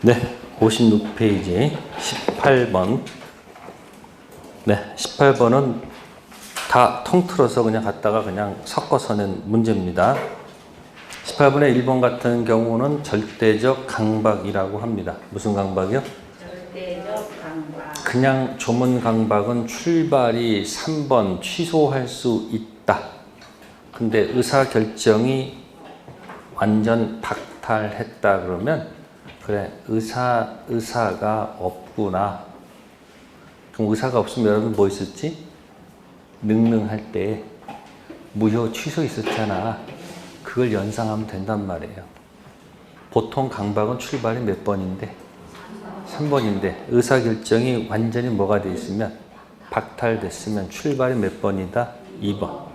네, 56페이지 18번. 네, 18번은 다 통틀어서 그냥 갖다가 그냥 섞어서 낸 문제입니다. 18번의 1번 같은 경우는 절대적 강박이라고 합니다. 무슨 강박이요? 절대적 강박. 그냥 조문 강박은 출발이 3번 취소할 수 있다. 근데 의사결정이 완전 박탈했다 그러면 그래 의사가 없구나. 그럼 의사가 없으면 여러분 뭐 있었지? 능능할 때 무효 취소 있었잖아. 그걸 연상하면 된단 말이에요. 보통 강박은 출발이 몇 번인데? 3번인데 의사결정이 완전히 뭐가 돼 있으면 박탈됐으면 출발이 몇 번이다? 2번.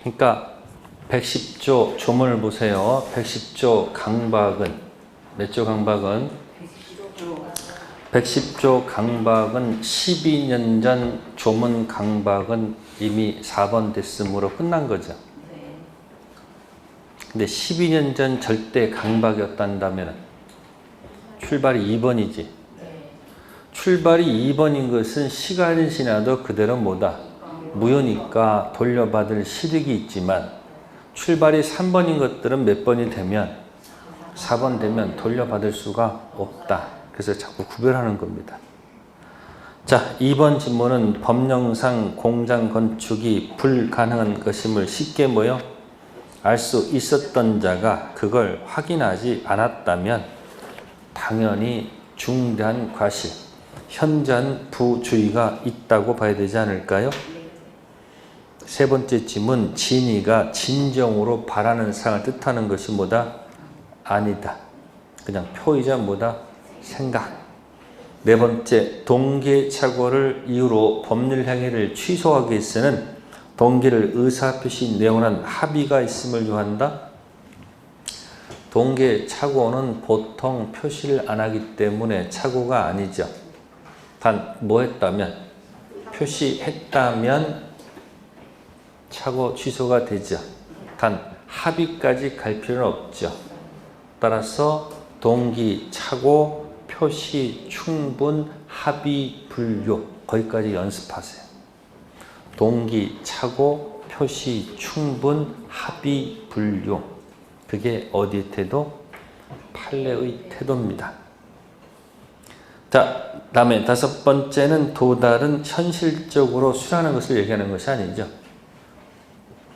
그러니까 110조 조문을 보세요. 110조 강박은 몇 조 강박은? 110조 강박은 12년 전 조문 강박은 이미 4번 됐으므로 끝난 거죠. 근데 12년 전 절대 강박이었다면 출발이 2번이지. 출발이 2번인 것은 시간이 지나도 그대로 뭐다? 무효니까 돌려받을 실익이 있지만 출발이 3번인 것들은 몇 번이 되면 4번 되면 돌려받을 수가 없다. 그래서 자꾸 구별하는 겁니다. 자, 2번 질문은 법령상 공장 건축이 불가능한 것임을 쉽게 뭐요? 알 수 있었던 자가 그걸 확인하지 않았다면 당연히 중대한 과실, 현저한 부주의가 있다고 봐야 되지 않을까요? 세 번째 질문, 진의가 진정으로 바라는 사항을 뜻하는 것이 뭐다? 아니다. 그냥 표이자 뭐다? 생각. 네 번째, 동계착오를 이유로 법률 행위를 취소하기 위해서는 동계를 의사표시 내용한 합의가 있음을 요한다. 동계착오는 보통 표시를 안 하기 때문에 착오가 아니죠. 단 뭐 했다면? 표시했다면 착오 취소가 되죠. 단 합의까지 갈 필요는 없죠. 따라서 동기, 착오, 표시, 충분, 합의, 분류 거기까지 연습하세요. 동기, 착오, 표시, 충분, 합의, 분류 그게 어디의 태도? 판례의 태도입니다. 자, 다음에 다섯 번째는 도달은 현실적으로 수라는 것을 얘기하는 것이 아니죠.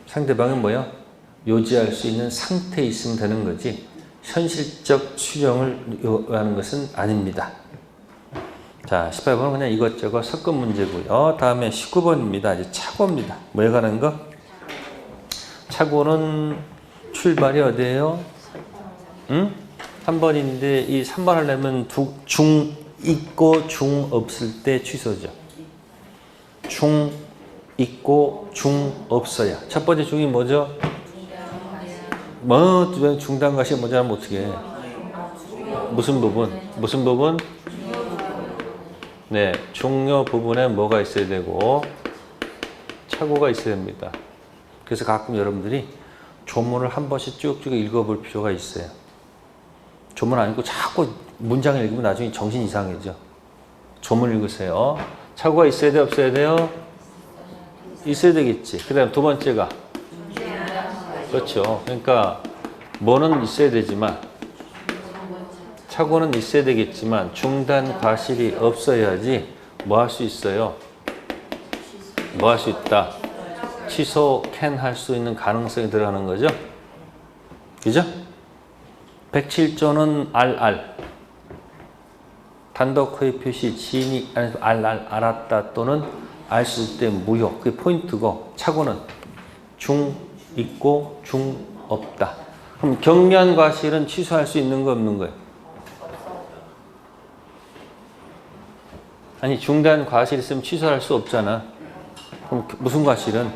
상대방이 뭐요? 요지할 수 있는 상태에 있으면 되는 거지 현실적 수령을 요하는 것은 아닙니다. 자, 18번은 그냥 이것저것 섞은 문제고요. 다음에 19번입니다. 이제 착오입니다. 뭐에 관한 거? 착오는 출발이 어디예요? 응? 3번인데 이 3번 하려면 중 있고 중 없을 때 취소죠. 중 있고 중 없어야. 첫 번째 중이 뭐죠? 뭐 중단과시 모자라면 어떻게 해? 무슨 부분? 무슨 부분? 네, 중요 부분에 뭐가 있어야 되고 착오가 있어야 됩니다. 그래서 가끔 여러분들이 조문을 한 번씩 쭉쭉 읽어볼 필요가 있어요. 조문 안 읽고 자꾸 문장을 읽으면 나중에 정신 이상해져. 조문 읽으세요. 착오가 있어야 돼, 없어야 돼요? 있어야 되겠지. 그 다음 두 번째가 그렇죠. 그러니까 뭐는 있어야 되지만 착오는 있어야 되겠지만 중단 과실이 없어야지 뭐 할 수 있어요? 뭐 할 수 있다? 취소, 캔 할 수 있는 가능성이 들어가는 거죠. 그죠? 107조는 RR 단독 허위 표시 지인이 RR 알았다 또는 알 수 있을 때 무효. 그게 포인트고 착오는 중 있고 중 없다. 그럼 경미한 과실은 취소할 수 있는 거 없는 거예요? 아니 중단 과실 있으면 취소할 수 없잖아. 그럼 무슨 과실은?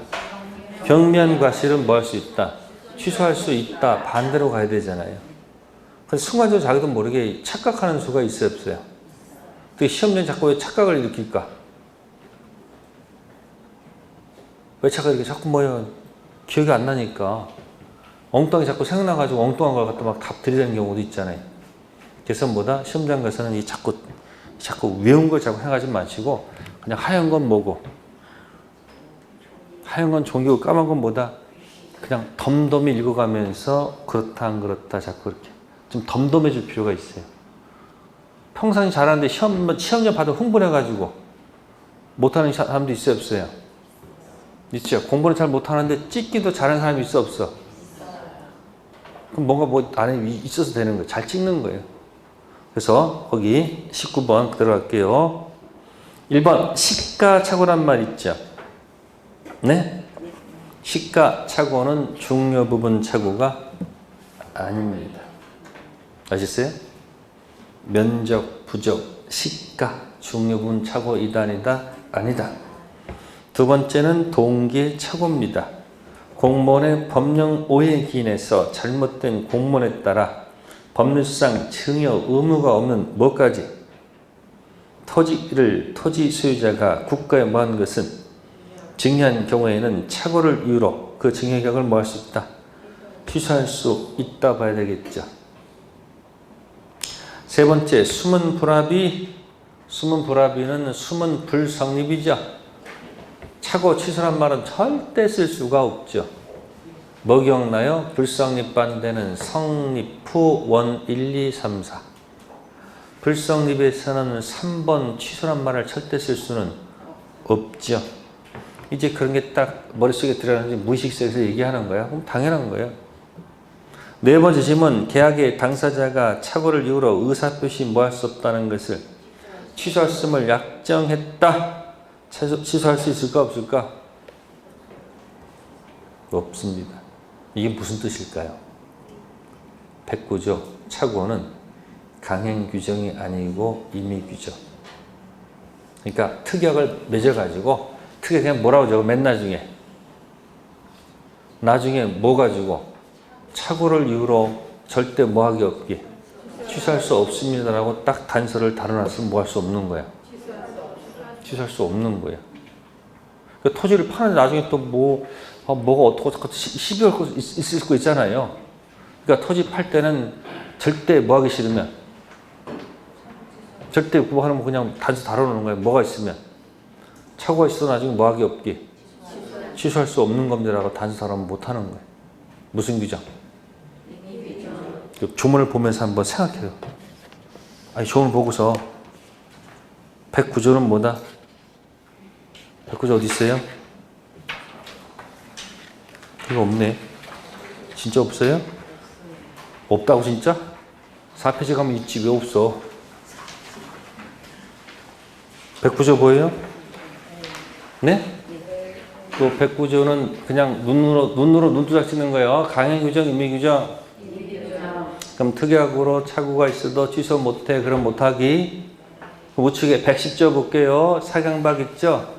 경미한 과실은 뭐 할 수 있다? 취소할 수 있다. 반대로 가야 되잖아요. 그래서 순간적으로 자기도 모르게 착각하는 수가 있어요, 없어요? 그 시험장에 자꾸 왜 착각을 일으킬까? 왜 착각을 일으켜? 자꾸 뭐야? 기억이 안 나니까 엉뚱하게 자꾸 생각나가지고 엉뚱한 걸 갖다 막 답 들이대는 경우도 있잖아요. 그래서 뭐다? 시험장 가서는 이 자꾸 외운 걸 자꾸 생각하지 마시고 그냥 하얀 건 뭐고 하얀 건 종이고 까만 건 뭐다? 그냥 덤덤히 읽어가면서 그렇다 안 그렇다 자꾸 이렇게 좀 덤덤해질 필요가 있어요. 평상시 잘하는데 시험장 받으면 흥분해가지고 못하는 사람도 있어요, 없어요? 있죠. 공부는 잘 못하는데 찍기도 잘하는 사람이 있어, 없어? 그럼 뭔가 뭐 안에 있어서 되는 거예요. 잘 찍는 거예요. 그래서 거기 19번 들어갈게요. 1번 시가착오란 말 있죠. 네? 시가착오는 중요 부분 착오가 아닙니다. 아셨어요? 면적, 부적, 시가, 중요 부분 착오 이단이다, 아니다. 두 번째는 동기의 착오입니다. 공무원의 법령 오해에 기인해서 잘못된 공문에 따라 법률상 증여 의무가 없는 뭐까지? 토지를 토지 소유자가 국가에 뭐한 것은 증여한 경우에는 착오를 이유로 그 증여 계약을 뭐 할 수 있다? 취소할 수 있다 봐야 되겠죠. 세 번째, 숨은 불합의. 숨은 불합의는 숨은 불성립이죠. 착오 취소란 말은 절대 쓸 수가 없죠. 뭐 기억나요? 불성립 반대는 성립 후 1, 2, 3, 4. 불성립에서는 3번 취소란 말을 절대 쓸 수는 없죠. 이제 그런 게 딱 머릿속에 들어가는지 무의식적에서 얘기하는 거야? 그럼 당연한 거예요. 네 번째 질문, 계약의 당사자가 착오를 이유로 의사표시 뭐 할 수 없다는 것을 취소할 수 없음을 약정했다. 취소할 수 있을까 없을까? 없습니다. 이게 무슨 뜻일까요? 109조 착오는 강행 규정이 아니고 임의 규정. 그러니까 특약을 맺어가지고 특약 그냥 뭐라고 적어? 맨 나중에 뭐 가지고 착오를 이유로 절대 뭐하기 없기 취소할 수 없습니다라고 딱 단서를 달아놨으면 뭐 할 수 없는 거야. 취소할 수 없는 거야. 그 토지를 파는데 나중에 또 뭐가 어떻게 시비 걸 거 있을 거 있잖아요. 그러니까 토지 팔 때는 절대 뭐 하기 싫으면 절대 뭐 하는 거 그냥 단서 달아놓는 거예요. 뭐가 있으면 착오가 있어 나중에 뭐 하기 없기 취소할 수 없는 겁니다라고 단서 달아놓으면 못 하는 거예요. 무슨 규정? 조문을 보면서 한번 생각해요. 아니 조문을 보고서 109조는 뭐다? 109조 어디 있어요? 이거 없네. 진짜 없어요? 없다고 진짜? 4페이지 가면 있지 왜 없어? 109조 보여요? 네? 또 109조는 그냥 눈으로 눈두작 치는 거예요. 강행규정, 임의규정. 그럼 특약으로 착오가 있어도 취소 못해. 그럼 못하기. 우측에 110조 볼게요. 사경박 있죠?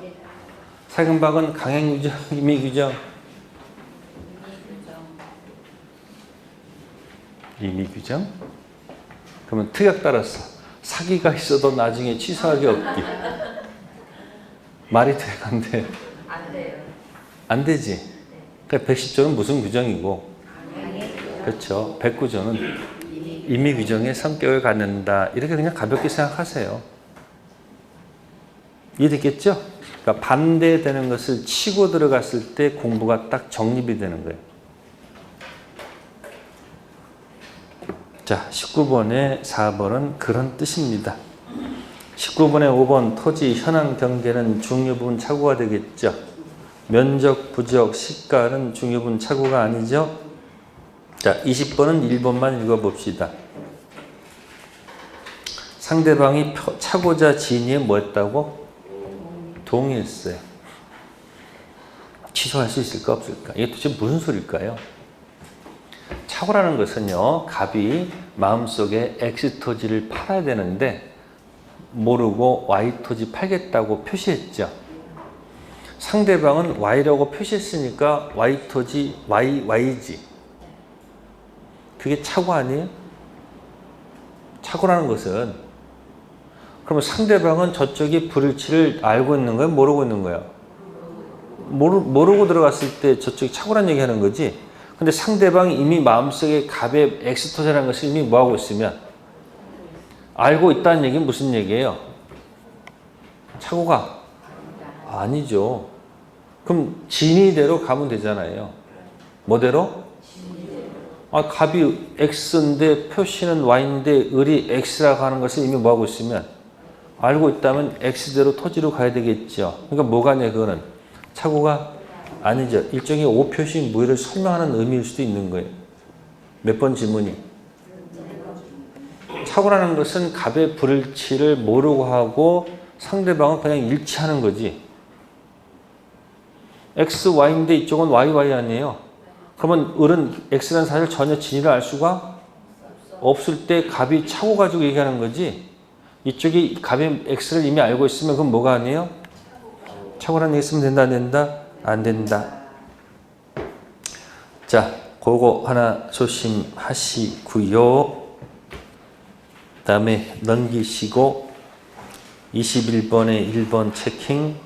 사경박은 강행규정, 임의규정. 임의규정? 그러면 특약 따라서 사기가 있어도 나중에 취소하기 없기. 말이 돼? 안 돼? 안 돼요. 안 되지. 그러니까 110조는 무슨 규정이고, 그렇죠. 109조는 임의 규정의 성격을 갖는다. 이렇게 그냥 가볍게 생각하세요. 이해됐겠죠? 그러니까 반대되는 것을 치고 들어갔을 때 공부가 딱 정립이 되는 거예요. 자, 19번에 4번은 그런 뜻입니다. 19번에 5번 토지 현황 경계는 중요 부분 착오가 되겠죠. 면적, 부적, 시가는 중요 부분 착오가 아니죠. 자, 20번은 1번만 읽어봅시다. 상대방이 착오자 진위에 뭐 했다고? 동의했어요. 취소할 수 있을까 없을까? 이게 도대체 무슨 소리일까요? 착오라는 것은요, 갑이 마음속에 X토지를 팔아야 되는데 모르고 Y토지 팔겠다고 표시했죠. 상대방은 Y라고 표시했으니까 Y토지 Y지. 그게 착오 아니에요? 착오라는 것은 그러면 상대방은 저쪽이 불일치를 알고 있는 거예요? 모르고 있는 거예요? 모르고 들어갔을 때 저쪽이 착오란 얘기하는 거지. 근데 상대방이 이미 마음속에 갑의 X토지라는 것을 이미 뭐하고 있으면 알고 있다는 얘기는 무슨 얘기예요? 차고가 아니죠. 그럼 진위대로 가면 되잖아요. 뭐대로? 값이 x인데 표시는 y인데 을이 x라고 하는 것을 이미 뭐하고 있으면 알고 있다면 x대로 토지로 가야 되겠죠. 그러니까 뭐가 아니야 그거는? 차고가 아니죠. 일종의 오표시 무의를 설명하는 의미일 수도 있는 거예요. 몇 번 질문이? 차고라는 것은 갑의 불일치를 모르고 하고 상대방은 그냥 일치하는 거지. x, y인데 이쪽은 y, y 아니에요. 그러면 을은 x라는 사실을 전혀 진위를 알 수가 없을 때 갑이 차고 가지고 얘기하는 거지. 이쪽이 갑의 x를 이미 알고 있으면 그건 뭐가 아니에요? 차고라는 얘기 쓰면 된다 안 된다? 안 된다. 자, 그거 하나 조심하시고요. 다음에 넘기시고 21번에 1번 체킹.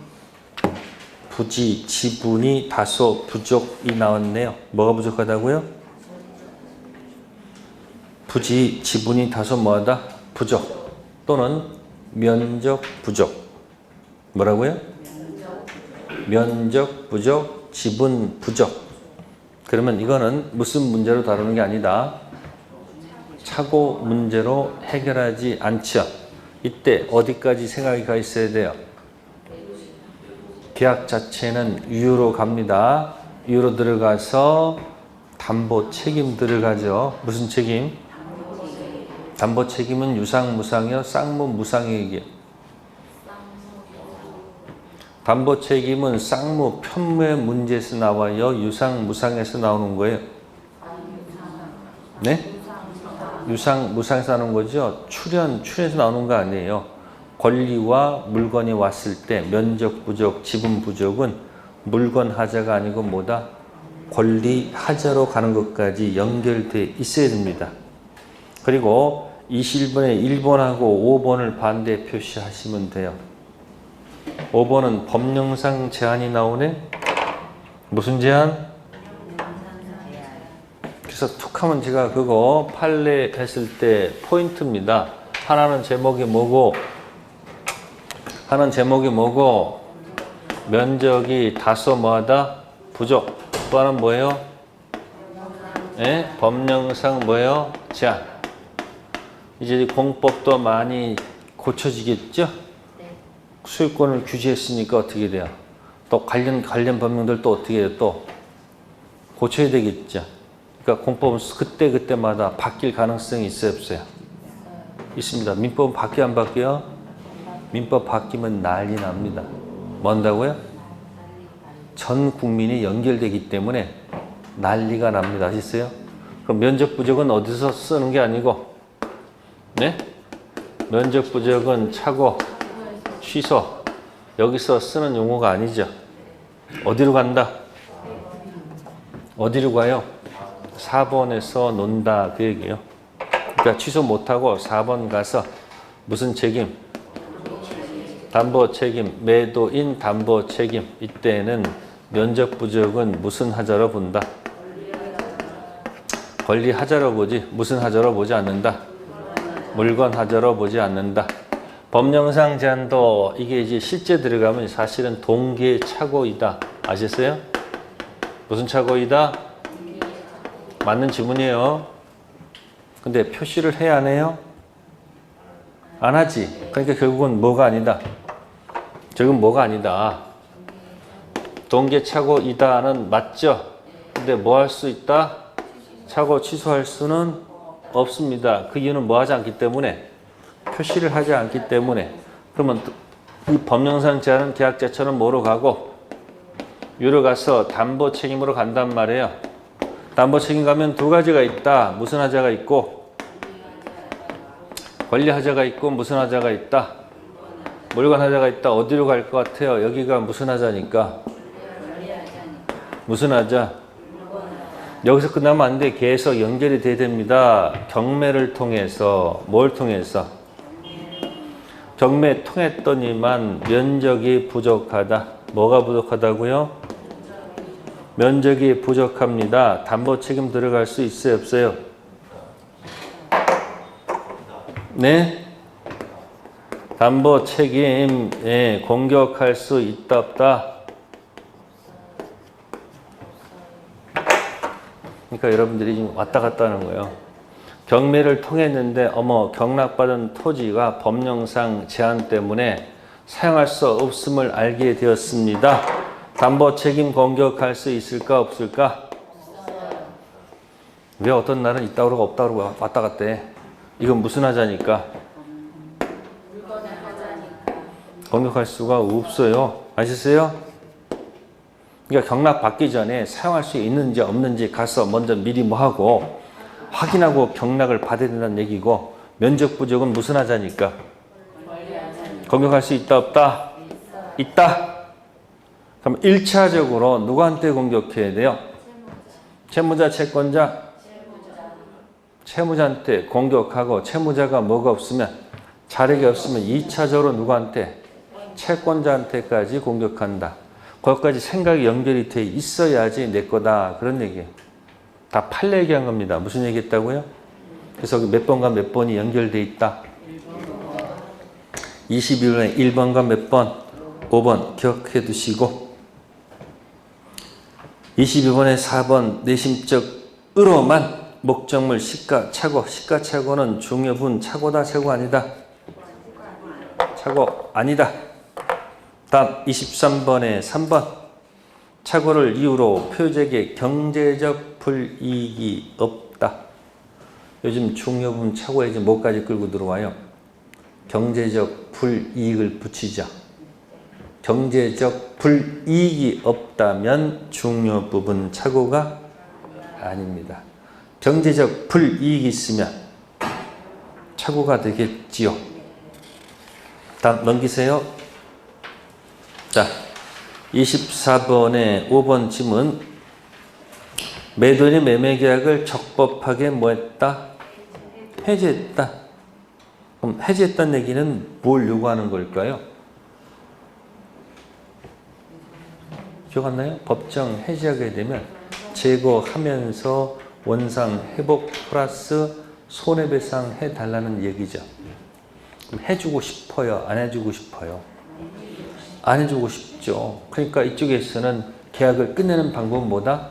부지, 지분이 다소 부족이 나왔네요. 뭐가 부족하다고요? 부지, 지분이 다소 뭐하다? 부족 또는 면적 부족. 뭐라고요? 면적 부족, 지분 부족. 그러면 이거는 무슨 문제로 다루는 게 아니다. 차고 문제로 해결하지 않죠. 이때 어디까지 생각이 가 있어야 돼요? 계약 자체는 유효로 갑니다. 유효로 들어가서 담보 책임 들어가죠. 무슨 책임? 담보 책임은 유상, 무상이요? 쌍무, 무상의 얘기예요. 담보 책임은 쌍무, 편무의 문제에서 나와요? 유상, 무상에서 나오는 거예요? 네? 유상, 무상에서 나오는 거죠? 출연에서 나오는 거 아니에요. 권리와 물건이 왔을 때 면적 부족, 지분 부족은 물건 하자가 아니고 뭐다? 권리 하자로 가는 것까지 연결돼 있어야 됩니다. 그리고 21번에 1번하고 5번을 반대 표시하시면 돼요. 5번은 법령상 제한이 나오네? 무슨 제한? 그래서 툭 하면 제가 그거 판례 했을 때 포인트입니다. 하나는 제목이 뭐고 면적이 다소 뭐하다? 부족. 또 하나는 뭐예요? 예? 법령상 뭐예요? 제한. 이제 공법도 많이 고쳐지겠죠? 소유권을 규제했으니까 어떻게 돼요? 또 관련 법령들 또 어떻게 해요? 또 고쳐야 되겠죠? 그러니까 공법은 그때마다 바뀔 가능성이 있어요? 없어요? 있습니다. 민법은 바뀌어 안 바뀌어요? 민법 바뀌면 난리 납니다. 뭔다고요? 전 국민이 연결되기 때문에 난리가 납니다. 아시겠어요? 그럼 면적 부족은 어디서 쓰는 게 아니고, 네? 면적 부족은 차고, 취소, 여기서 쓰는 용어가 아니죠. 어디로 간다? 어디로 가요? 4번에서 논다 그 얘기예요. 그러니까 취소 못하고 4번 가서 무슨 책임? 담보 책임, 매도인 담보 책임. 이때는 면적 부족은 무슨 하자로 본다? 권리 하자로 보지. 무슨 하자로 보지 않는다? 물건 하자로 보지 않는다. 법령상 제한도 이게 이제 실제 들어가면 사실은 동기의 착오이다. 아셨어요? 무슨 착오이다? 맞는 지문이에요. 근데 표시를 해야 안 해요? 안 하지. 그러니까 결국은 뭐가 아니다. 결국은 뭐가 아니다. 동계 착오이다는 맞죠? 근데 뭐 할 수 있다? 착오 취소할 수는 없습니다. 그 이유는 뭐 하지 않기 때문에? 표시를 하지 않기 때문에. 그러면 이 법령상 제한은 계약 자체는 뭐로 가고? 유로 가서 담보 책임으로 간단 말이에요. 담보 책임 가면 두 가지가 있다. 무슨 하자가 있고? 권리 하자가 있고 무슨 하자가 있다? 물건 하자가 있다. 어디로 갈 것 같아요? 여기가 무슨 하자니까? 무슨 하자? 여기서 끝나면 안 돼. 계속 연결이 돼야 됩니다. 경매를 통해서. 뭘 통해서? 경매 통했더니만 면적이 부족하다. 뭐가 부족하다고요? 면적이 부족합니다. 담보 책임 들어갈 수 있어요? 없어요? 네? 담보 책임에 공격할 수 있다 없다? 그러니까 여러분들이 지금 왔다 갔다 하는 거예요. 경매를 통했는데 어머 경락받은 토지가 법령상 제한 때문에 사용할 수 없음을 알게 되었습니다. 담보 책임 공격할 수 있을까 없을까? 왜 어떤 날은 있다 그러고 없다 그러고 왔다 갔다 해? 이건 무슨 하자니까? 공격할 수가 없어요. 아시겠어요? 그러니까 경락 받기 전에 사용할 수 있는지 없는지 가서 먼저 미리 뭐 하고 확인하고 경락을 받아야 된다는 얘기고, 면적 부족은 무슨 하자니까? 공격할 수 있다 없다? 있다. 그럼 1차적으로 누구한테 공격해야 돼요? 채무자, 채권자? 채무자한테 공격하고, 채무자가 뭐가 없으면, 자력이 없으면 2차적으로 누구한테? 채권자한테까지 공격한다. 거기까지 생각이 연결이 돼 있어야지 내 거다. 그런 얘기예요. 다 판례 얘기한 겁니다. 무슨 얘기 했다고요? 그래서 몇 번과 몇 번이 연결돼 있다. 21번에 1번과 몇 번? 5번 기억해 두시고, 22번에 4번 내심적으로만 목적물 시가착오. 시가착오는 중요분 착오다, 착오 아니다? 착오 아니다. 다음 23번에 3번 착오를 이유로 표적에 경제적 불이익이 없다. 요즘 중요분 착오에 이제 뭐까지 끌고 들어와요? 경제적 불이익을 붙이자. 경제적 불이익이 없다면 중요 부분 착오가 아닙니다. 경제적 불이익이 있으면 착오가 되겠지요. 다음 넘기세요. 자, 24번에 5번 질문. 매도인이 매매계약을 적법하게 뭐했다? 해제했다. 그럼 해제했다는 얘기는 뭘 요구하는 걸까요? 기억 안 나요? 법정 해제하게 되면 제거하면서 원상 회복 플러스 손해배상 해달라는 얘기죠. 그럼 해주고 싶어요? 안 해주고 싶어요? 안 해주고 싶죠. 그러니까 이쪽에서는 계약을 끝내는 방법은 뭐다?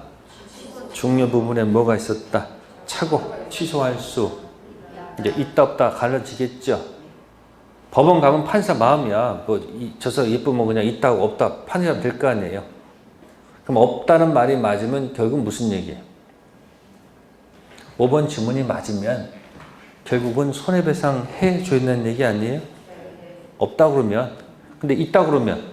중요 부분에 뭐가 있었다? 착오, 취소할 수 이제 있다 없다 갈라지겠죠. 법원 가면 판사 마음이야. 뭐 저서 예쁘면 그냥 있다고 없다 판사가 될 거 아니에요. 그럼 없다는 말이 맞으면 결국 무슨 얘기예요? 5번 지문이 맞으면 결국은 손해배상 해줘야 된다는 얘기 아니에요? 없다 그러면. 근데 있다 그러면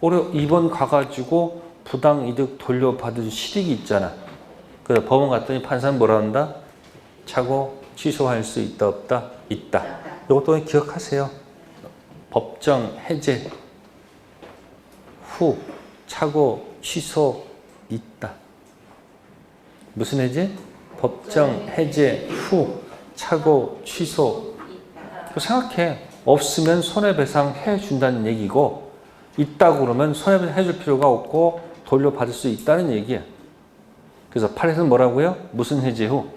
올해 2번 가가지고 부당이득 돌려받을 실익이 있잖아. 그래서 법원 갔더니 판사는 뭐라 한다? 착오 취소할 수 있다 없다? 있다. 이것도 기억하세요. 법정 해제 후 착오 취소 있다. 무슨 해제? 법정 해제 후 착오 취소. 생각해. 없으면 손해배상 해준다는 얘기고, 있다고 그러면 손해배상 해줄 필요가 없고 돌려받을 수 있다는 얘기야. 그래서 8에서는 뭐라고요? 무슨 해제 후?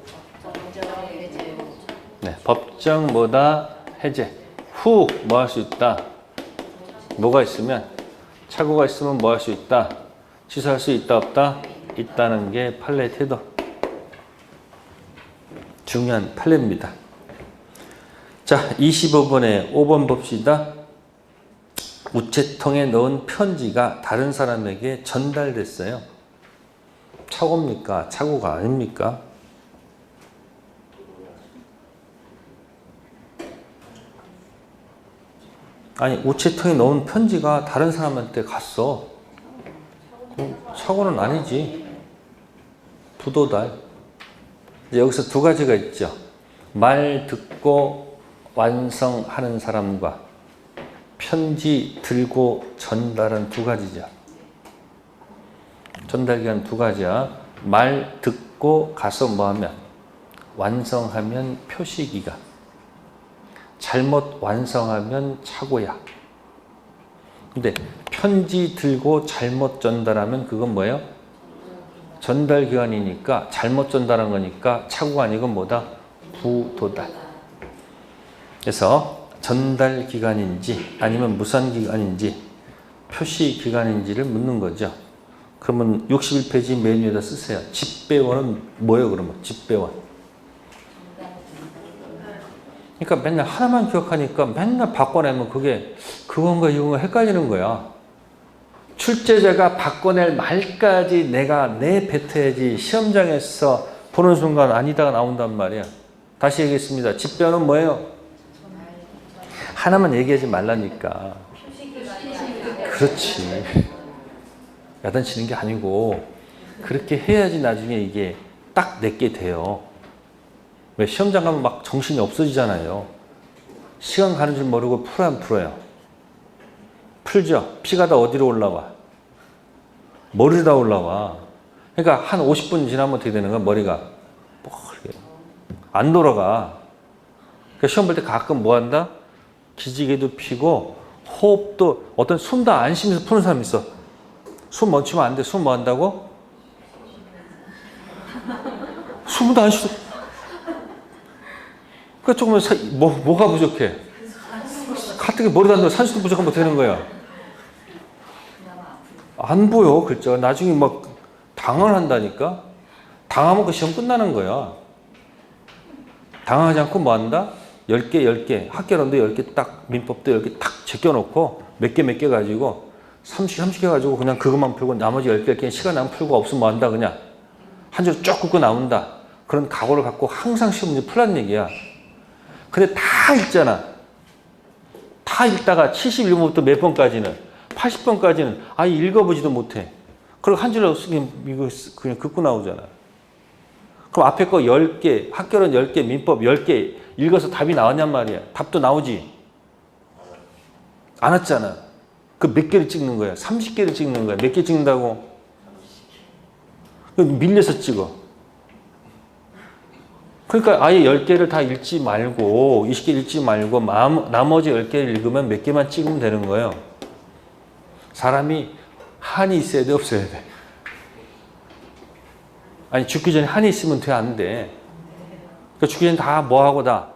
네, 법정 뭐다? 해제 후 뭐 할 수 있다? 뭐가 있으면? 착오가 있으면 뭐 할 수 있다? 취소할 수 있다 없다? 있다는 게 판례 태도. 중요한 판례입니다. 자, 25번에 5번 봅시다. 우체통에 넣은 편지가 다른 사람에게 전달됐어요. 착오입니까? 착오가 아닙니까? 아니, 우체통에 넣은 편지가 다른 사람한테 갔어. 착오는 아니지. 부도달. 여기서 두 가지가 있죠. 말 듣고 완성하는 사람과 편지 들고 전달은 두 가지죠. 전달기간 두 가지야. 말 듣고 가서 뭐하면? 완성하면 표시기간. 잘못 완성하면 착오야. 근데 편지 들고 잘못 전달하면 그건 뭐예요? 전달기간이니까 잘못 전달한 거니까 착오가 아니고 뭐다? 부도달. 그래서 전달 기간인지 아니면 무산 기간인지 표시 기간인지를 묻는 거죠. 그러면 61페이지 맨 위에다 쓰세요. 집배원은 뭐예요, 그러면? 집배원. 그러니까 맨날 하나만 기억하니까 맨날 바꿔내면 그게 그건가 이건가 헷갈리는 거야. 출제자가 바꿔낼 말까지 내가 내뱉어야지 시험장에서 보는 순간 아니다가 나온단 말이야. 다시 얘기했습니다. 집배원은 뭐예요? 하나만 얘기하지 말라니까. 그렇지. 야단치는 게 아니고 그렇게 해야지 나중에 이게 딱 내게 돼요. 왜 시험장 가면 막 정신이 없어지잖아요. 시간 가는 줄 모르고 풀어 안 풀어요? 풀죠. 피가 다 어디로 올라와? 머리로 다 올라와. 그러니까 한 50분 지나면 어떻게 되는 거야? 머리가 뻘게 안 돌아가. 그러니까 시험 볼 때 가끔 뭐 한다? 기지개도 피고 호흡도 어떤 숨도 안 쉬면서 푸는 사람이 있어. 숨 멈추면 안 돼. 숨 뭐 한다고? 숨도 안 쉬어. 그러니까 조금은 뭐가 부족해? 가뜩이 머리도 안 들어 산수도 부족하면 되는 거야. 안 보여 글자가. 나중에 막 당황한다니까. 당하면 그 시험 끝나는 거야. 당황하지 않고 뭐 한다? 10개 학교론도 10개 딱 민법도 10개 딱 제껴놓고 몇 개 가지고 30개 가지고 그냥 그것만 풀고 나머지 10개 시간 안 풀고 없으면 뭐 한다 그냥 한 줄 쭉 긋고 나온다. 그런 각오를 갖고 항상 시험 문제 풀란 얘기야. 근데 다 읽잖아. 다 읽다가 71번부터 몇 번까지는 80번까지는 아예 읽어보지도 못해. 그리고 한 줄로 이거 그냥 긋고 나오잖아. 그럼 앞에 거 10개, 학교론 10개, 민법 10개 읽어서 답이 나왔냔 말이야. 답도 나오지. 안 왔잖아. 그 몇 개를 찍는 거야? 30개를 찍는 거야. 몇 개 찍는다고? 밀려서 찍어. 그러니까 아예 10개를 다 읽지 말고 20개 읽지 말고 나머지 10개를 읽으면 몇 개만 찍으면 되는 거예요. 사람이 한이 있어야 돼, 없어야 돼? 아니 죽기 전에 한이 있으면 돼, 안 돼? 그러니까 죽기 전에 다 뭐하고 다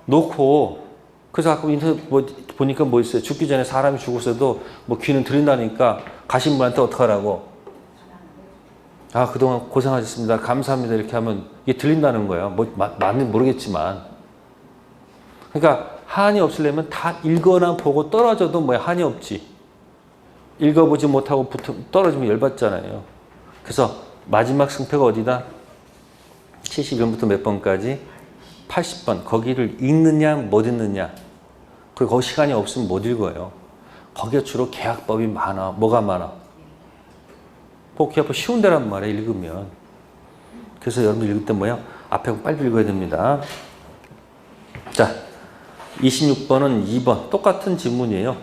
놓고. 그래서 아까 인터넷 보니까 뭐 있어요? 죽기 전에 사람이 죽었어도 뭐 귀는 들린다니까 가신 분한테 어떡하라고? 아, 그동안 고생하셨습니다. 감사합니다. 이렇게 하면 이게 들린다는 거예요. 뭐 맞는지 모르겠지만. 그러니까 한이 없으려면 다 읽거나 보고 떨어져도 뭐야, 한이 없지. 읽어보지 못하고 떨어지면 열받잖아요. 그래서 마지막 승패가 어디다? 71번부터 몇 번까지? 80번. 거기를 읽느냐 못 읽느냐. 그리고 거기 시간이 없으면 못 읽어요. 거기에 주로 계약법이 많아. 뭐가 많아? 계약법 쉬운 데란 말이야, 읽으면. 그래서 여러분들 읽을 때 뭐야? 앞에 빨리 읽어야 됩니다. 자, 26번은 2번. 똑같은 질문이에요.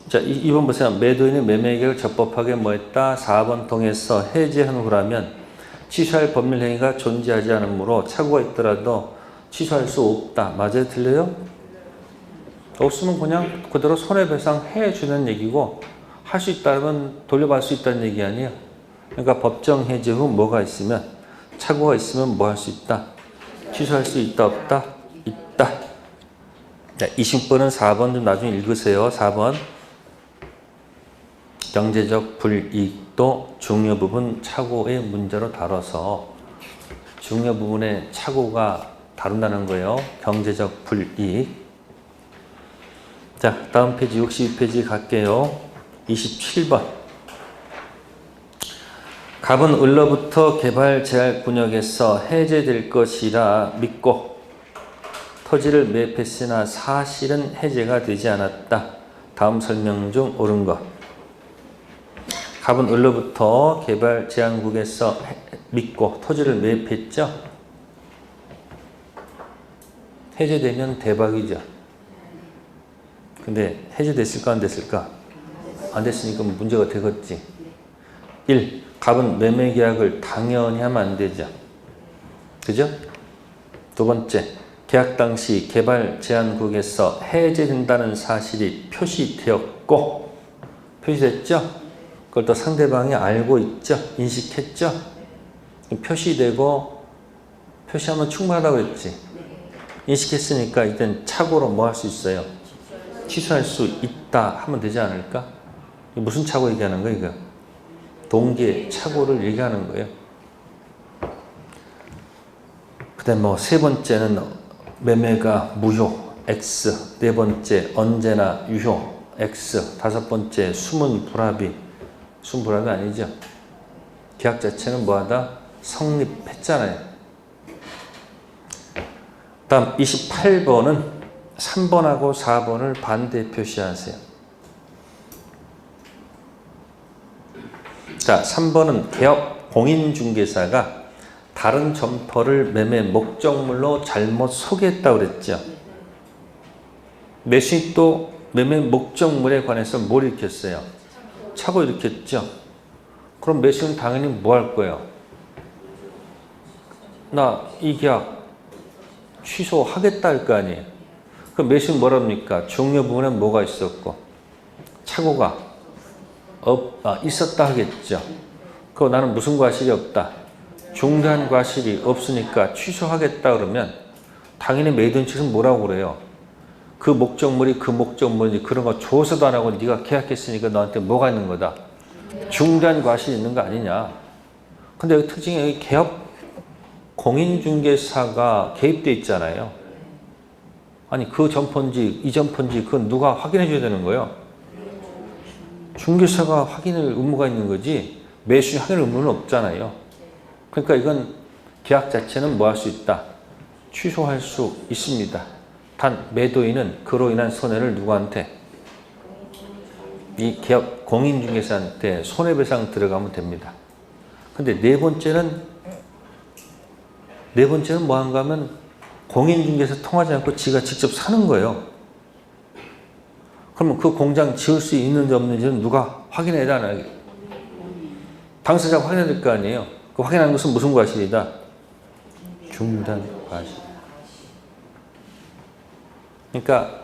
자, 2번 보세요. 매도인이 매매계획을 적법하게 뭐 했다? 4번 통해서 해지한 후라면 취소할 법률행위가 존재하지 않으므로 착오가 있더라도 취소할 수 없다. 맞아요? 들려요? 없으면 그냥 그대로 손해배상 해주는 얘기고 할 수 있다면 돌려받을 수 있다는 얘기 아니에요? 그러니까 법정 해제 후 뭐가 있으면 착오가 있으면 뭐 할 수 있다? 취소할 수 있다 없다? 있다. 자, 20번은 4번 좀 나중에 읽으세요. 4번. 경제적 불이익도 중요 부분 착오의 문제로 다뤄서 중요 부분의 착오가 다룬다는 거예요. 경제적 불이익. 자, 다음 페이지 62페이지 갈게요. 27번. 갑은 을로부터 개발 제할 군역에서 해제될 것이라 믿고 토지를 매입했으나 사실은 해제가 되지 않았다. 다음 설명 중 옳은 것. 갑은 을로부터 개발 제한국에서 믿고 토지를 매입했죠. 해제되면 대박이죠. 근데 해제됐을까 안 됐을까? 안 됐으니까 문제가 되겠지. 1. 갑은 매매계약을 당연히 하면 안 되죠. 그죠? 두 번째, 계약 당시 개발 제한국에서 해제된다는 사실이 표시되었고 표시됐죠? 그걸 또 상대방이 알고 있죠? 인식했죠? 표시되고 표시하면 충분하다고 했지. 인식했으니까 일단 착오로 뭐 할 수 있어요? 취소할 수 있다 하면 되지 않을까? 무슨 착오 얘기하는 거야 이거? 동기의 착오를 얘기하는 거예요. 그 다음 뭐 세 번째는 매매가 무효 X, 네 번째 언제나 유효 X, 다섯 번째 숨은 불합이 아니죠. 계약 자체는 뭐하다? 성립했잖아요. 다음 28번은 3번하고 4번을 반대 표시하세요. 자, 3번은 개업 공인중개사가 다른 점포를 매매 목적물로 잘못 소개했다고 그랬죠. 매수인이 또 매매 목적물에 관해서 뭘 일으켰어요? 착오 일으켰죠. 그럼 매수인은 당연히 뭐 할 거예요? 나 이 계약 취소하겠다 할 거 아니에요. 그럼 매수인 뭐랍니까? 중요 부분에 뭐가 있었고 착오가 있었다 하겠죠. 그거 나는 무슨 과실이 없다. 중대한 과실이 없으니까 취소하겠다 그러면 당연히 매도인 측은 뭐라고 그래요? 그 목적물이 그 목적물인지 그런 거 조사도 안 하고 네가 계약했으니까 너한테 뭐가 있는 거다? 중대한 과실이 있는 거 아니냐. 근데 여기 특징이 여기 개업 공인중개사가 개입돼 있잖아요. 아니 그 점포인지 이 점포인지 그건 누가 확인해 줘야 되는 거예요? 중개사가 확인할 의무가 있는 거지 매수인 확인할 의무는 없잖아요. 그러니까 이건 계약 자체는 뭐 할 수 있다? 취소할 수 있습니다. 단 매도인은 그로 인한 손해를 누구한테? 이 계약 공인중개사한테 손해배상 들어가면 됩니다. 근데 네 번째는 뭐 한가 하면 공인중개사 통하지 않고 지가 직접 사는 거예요. 그러면 그 공장 지을 수 있는지 없는지는 누가 확인해야 되나? 당사자가 확인해야 될 거 아니에요. 그 확인하는 것은 무슨 과실이다? 중단 과실. 그러니까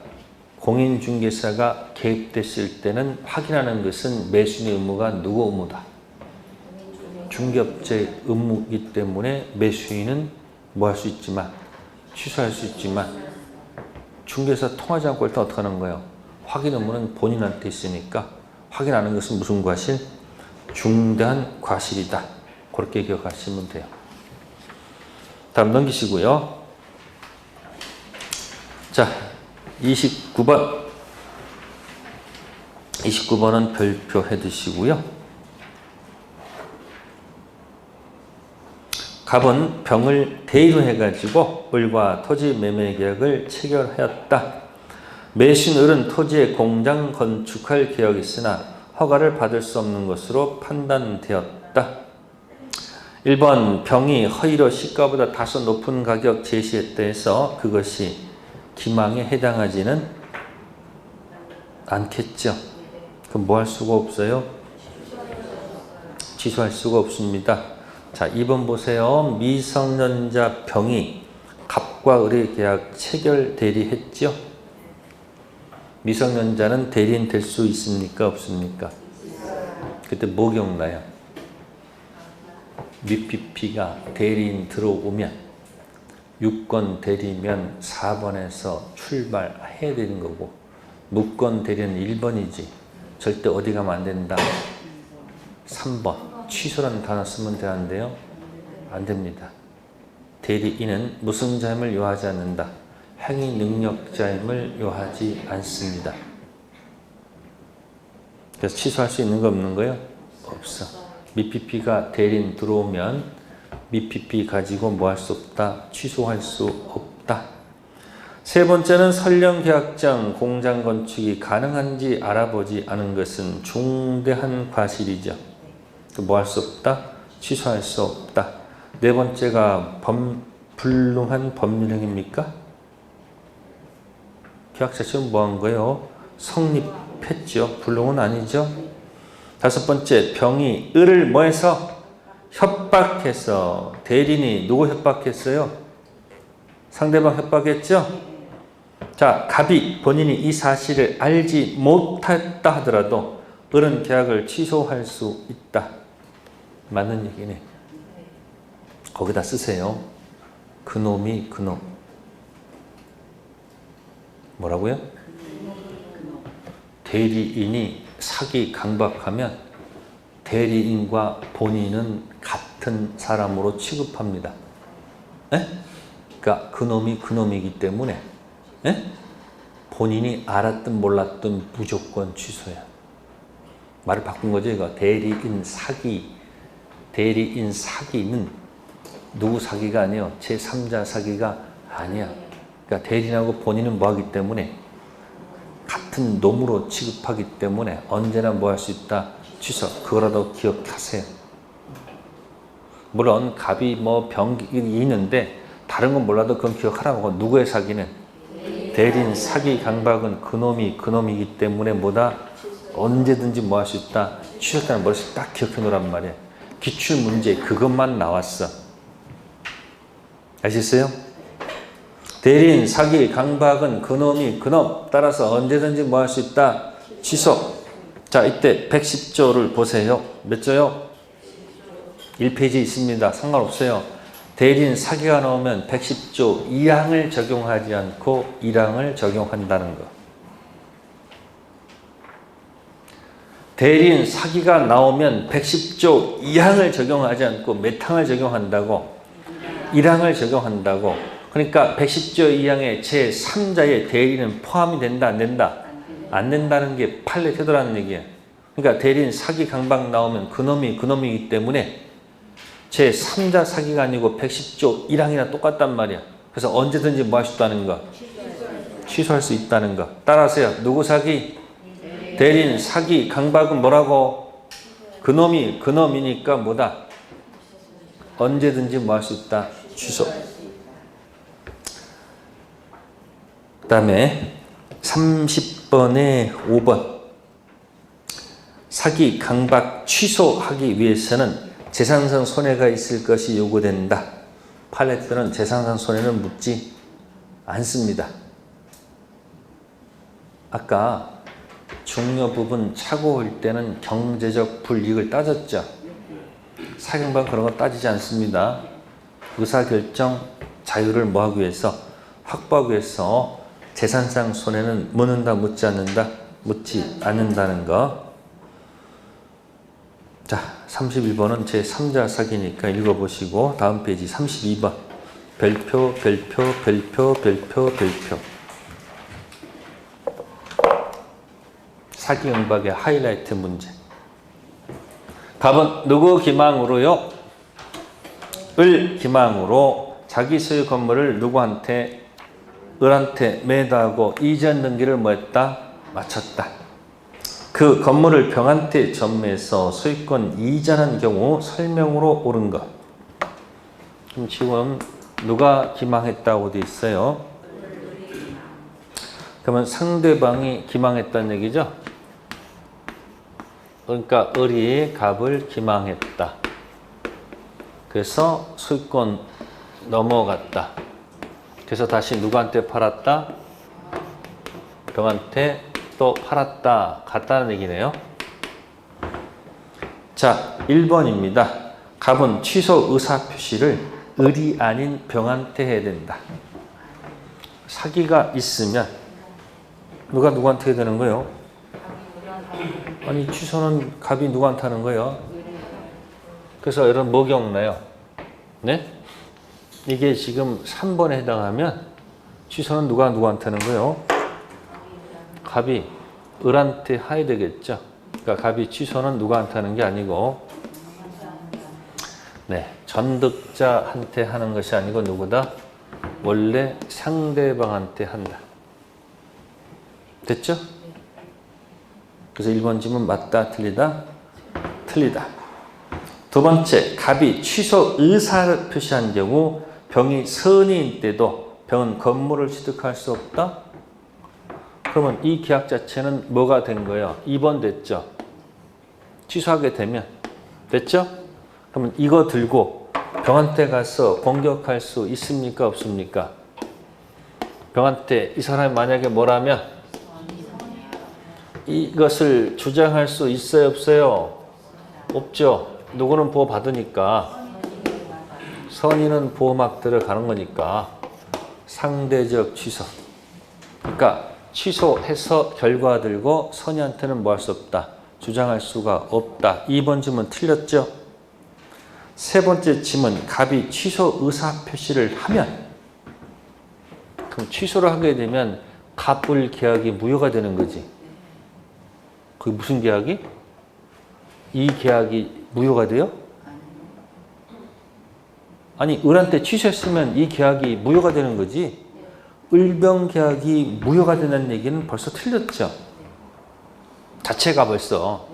공인중개사가 개입됐을 때는 확인하는 것은 매수인의 의무가 누구 의무다? 중개업체의 의무이기 때문에 매수인은 뭐 할 수 있지만 취소할 수 있지만 중개사 통하지 않고 일단 어떻게 하는 거예요? 확인 의무는 본인한테 있으니까 확인하는 것은 무슨 과실? 중대한 과실이다. 그렇게 기억하시면 돼요. 다음 넘기시고요. 자, 29번은 별표 해두시고요. 갑은 병을 대의로 해가지고 을과 토지 매매 계약을 체결하였다. 매수인 을은 토지에 공장 건축할 계획이 있으나 허가를 받을 수 없는 것으로 판단되었다. 1번 병이 허위로 시가보다 다소 높은 가격 제시했다 해서 그것이 기망에 해당하지는 않겠죠. 그럼 뭐 할 수가 없어요? 취소할 수가 없습니다. 자, 2번 보세요. 미성년자 병이 갑과 을의 계약 체결 대리했죠. 미성년자는 대리인 될 수 있습니까? 없습니까? 그때 뭐 기억나요? 미피피가 대리인 들어오면 6건 대리면 4번에서 출발해야 되는 거고 무건 대리는 1번이지 절대 어디 가면 안 된다. 3번 취소라는 단어 쓰면 되는데요. 안 됩니다. 대리인은 무슨 자임을 요하지 않는다. 행위 능력자임을 요하지 않습니다. 그래서 취소할 수 있는 거 없는 거예요? 없어. 미피피가 대리인 들어오면 미피피 가지고 뭐 할 수 없다? 취소할 수 없다. 세 번째는 설령 계약장 공장 건축이 가능한지 알아보지 않은 것은 중대한 과실이죠. 뭐 할 수 없다? 취소할 수 없다. 네 번째가 불능한 법률행위입니까? 계약 자체는 뭐 한 거예요? 성립했죠. 불능은 아니죠. 다섯 번째, 병이 을을 뭐해서? 협박해서. 대리인이 누구 협박했어요? 상대방 협박했죠? 자, 갑이 본인이 이 사실을 알지 못했다 하더라도 을은 계약을 취소할 수 있다. 맞는 얘기네. 거기다 쓰세요. 그놈이 그놈. 뭐라고요? 대리인이 사기 강박하면 대리인과 본인은 같은 사람으로 취급합니다. 에? 그러니까 그놈이 그놈이기 때문에 에? 본인이 알았든 몰랐든 무조건 취소해요. 말을 바꾼 거죠. 이거 대리인 사기. 대리인 사기는 누구 사기가 아니에요. 제3자 사기가 아니야. 그러니까 대리인하고 본인은 뭐하기 때문에 같은 놈으로 취급하기 때문에 언제나 뭐 할 수 있다. 취소. 그거라도 기억하세요. 물론 갑이 뭐 병이 있는데 다른 건 몰라도 그건 기억하라고. 누구의 사기는? 대리인 사기 강박은 그놈이 그놈이기 때문에 뭐다? 언제든지 뭐 할 수 있다. 취소했다는 머릿속에 딱 기억해 놓으란 말이야. 기출문제 그것만 나왔어. 아시겠어요? 대리인 사기 강박은 그놈이 그놈. 따라서 언제든지 뭐 할 수 있다. 취소. 자, 이때 110조를 보세요. 몇 조요? 1페이지 있습니다. 상관없어요. 대리인 사기가 나오면 110조 2항을 적용하지 않고 1항을 적용한다는 거. 대리인 사기가 나오면 110조 2항을 적용하지 않고 몇 항을 적용한다고? 1항을 적용한다고. 그러니까 110조 2항에 제3자의 대리인은 포함이 된다, 안 된다? 안 된다는 게 판례 태도라는 얘기야. 그러니까 대리인 사기 강박 나오면 그놈이 그놈이기 때문에 제3자 사기가 아니고 110조 1항이나 똑같단 말이야. 그래서 언제든지 뭐 할 수 있다는 거? 취소할 수 있다는 거. 따라하세요. 누구 사기? 대리인 사기 강박은 뭐라고? 그놈이 그놈이니까 뭐다? 언제든지 뭐 할 수 있다? 취소. 그 다음에 30번에 5번. 사기 강박 취소하기 위해서는 재산상 손해가 있을 것이 요구된다. 판례들은 재산상 손해는 묻지 않습니다. 아까 중요 부분 차고 올 때는 경제적 불이익을 따졌죠. 사경방 그런 거 따지지 않습니다. 의사결정 자유를 뭐하기 위해서? 확보하기 위해서 재산상 손해는 묻는다, 묻지 않는다? 묻지 않는다는 거. 자, 31번은 제3자 사기니까 읽어보시고 다음 페이지 32번. 별표, 별표, 별표, 별표, 별표. 사기 응박의 하이라이트 문제. 답은 누구 기망으로요? 을 기망으로 자기 소유 건물을 누구한테? 을한테 매도하고 이전 등기를 뭐 했다? 마쳤다. 그 건물을 병한테 전매해서 소유권 이전한 경우 설명으로 옳은 것. 그럼 지금 누가 기망했다고 돼 있어요? 그러면 상대방이 기망했다는 얘기죠? 그러니까 을이 갑을 기망했다. 그래서 소유권 넘어갔다. 그래서 다시 누구한테 팔았다? 병한테 또 팔았다. 같다는 얘기네요. 자, 1번입니다. 갑은 취소 의사표시를 을이 아닌 병한테 해야 된다. 사기가 있으면 누가 누구한테 해야 되는 거예요? 아니, 취소는 갑이 누구한테 하는 거예요? 그래서 이런 뭐 기억나요? 네? 이게 지금 3번에 해당하면 취소는 누가 누구한테 하는 거예요? 갑이 을한테 해야 되겠죠. 그러니까 갑이 취소는 누구한테 하는 게 아니고, 네, 전득자한테 하는 것이 아니고 누구다? 원래 상대방한테 한다. 됐죠? 그래서 1번 질문 맞다, 틀리다? 틀리다. 두 번째, 갑이 취소 의사를 표시한 경우 병이 선의인 때도 병은 건물을 취득할 수 없다? 그러면 이 계약 자체는 뭐가 된 거예요? 2번 됐죠? 취소하게 되면. 됐죠? 그러면 이거 들고 병한테 가서 공격할 수 있습니까? 없습니까? 병한테 이 사람이 만약에 뭐라면 이것을 주장할 수 있어요? 없어요? 없죠? 누구는 보호받으니까. 선의는 보호막 들어가는 거니까 상대적 취소. 그러니까 취소해서 결과 들고 선의한테는 뭐 할 수 없다. 주장할 수가 없다. 2번 질문 틀렸죠? 세 번째 질문, 갑이 취소 의사 표시를 하면, 그럼 취소를 하게 되면 갑을 계약이 무효가 되는 거지. 그게 무슨 계약이? 이 계약이 무효가 돼요? 아니, 을한테 취소했으면 이 계약이 무효가 되는 거지. 을병 계약이 무효가 되는 얘기는 벌써 틀렸죠. 자체가 벌써.